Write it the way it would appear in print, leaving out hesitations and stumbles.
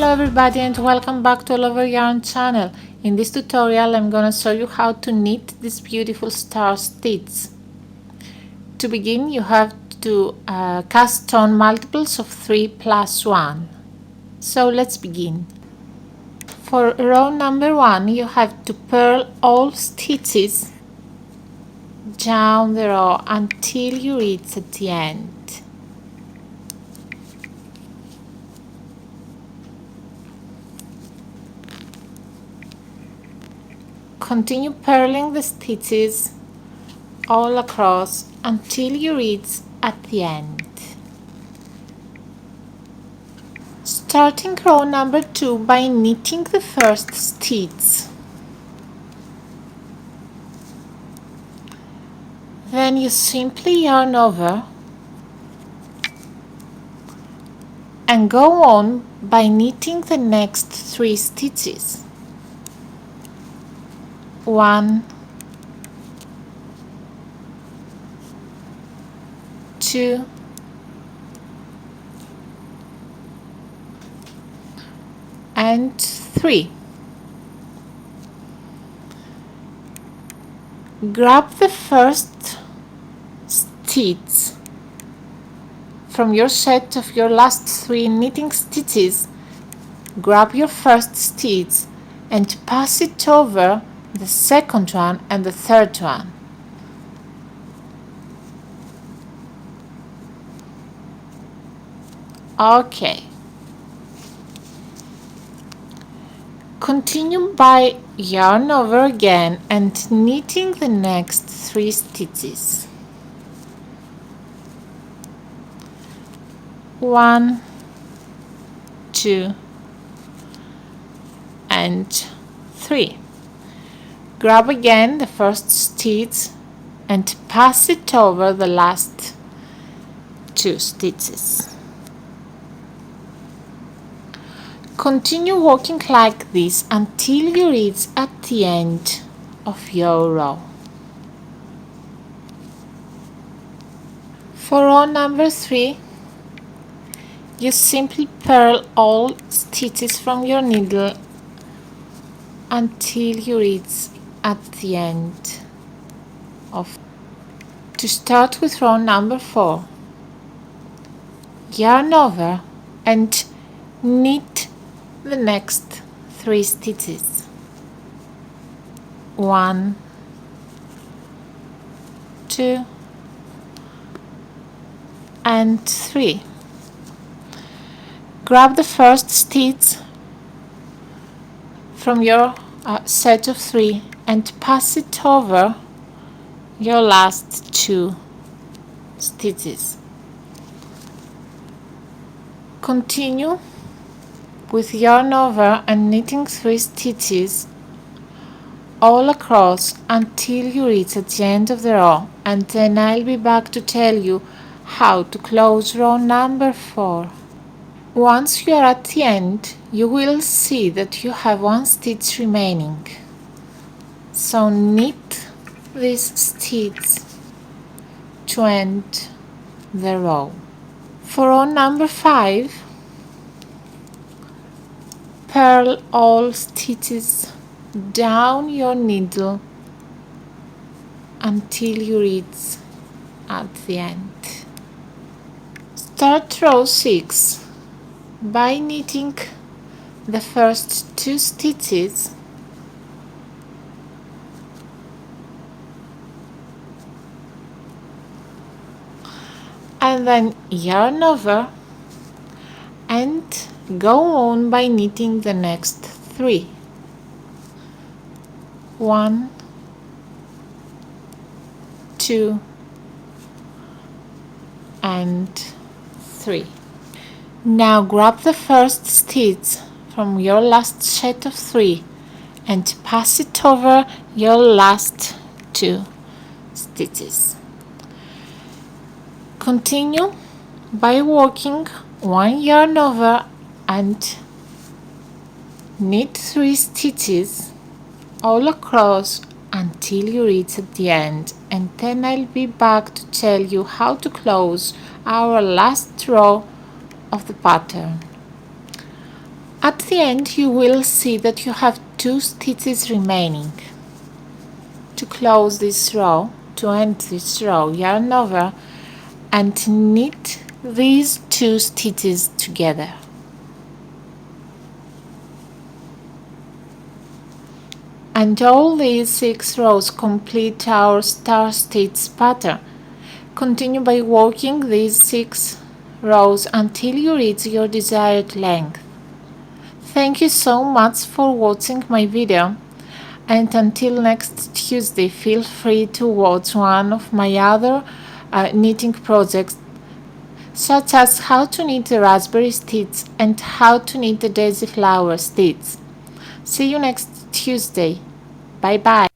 Hello everybody and welcome back to All Over Yarn channel. In this tutorial I'm gonna show you how to knit this beautiful star stitch. To begin you have to cast on multiples of 3 plus 1. So let's begin. For row number 1 you have to purl all stitches down the row until you reach at the end. Continue purling the stitches all across until you reach at the end. Starting row number 2 by knitting the first stitch. Then you simply yarn over and go on by knitting the next 3 stitches. 1, 2, and 3. Grab the first stitch from your set of your last 3 knitting stitches. Grab your first stitch and pass it over the second one and the third one. Okay. Continue by yarn over again and knitting the next 3 stitches. 1, 2, and 3. Grab again the first stitch and pass it over the last 2 stitches. Continue working like this until you reach at the end of your row. For row number 3, you simply purl all stitches from your needle until you reach at the end of. To start with row number 4, yarn over and knit the next 3 stitches. 1, 2, and 3. Grab the first stitch from your set of 3 and pass it over your last 2 stitches. Continue with yarn over and knitting 3 stitches all across until you reach at the end of the row, and then I'll be back to tell you how to close row number 4. Once you are at the end, you will see that you have 1 stitch remaining. So knit this stitch to end the row. For row number 5, purl all stitches down your needle until you reach at the end. Start row 6 by knitting the first 2 stitches and then yarn over and go on by knitting the next 3. 1, 2, and 3. Now grab the first stitch from your last set of 3 and pass it over your last 2 stitches. Continue by working 1 yarn over and knit 3 stitches all across until you reach at the end, and then I'll be back to tell you how to close our last row of the pattern. At the end, you will see that you have 2 stitches remaining. To close this row, to end this row, yarn over and knit these 2 stitches together. And all these 6 rows complete our star stitch pattern. Continue by working these 6 rows until you reach your desired length. Thank you so much for watching my video, and until next Tuesday, feel free to watch one of my other knitting projects, such as how to knit the raspberry stitch and how to knit the daisy flower stitch. See you next Tuesday. Bye bye.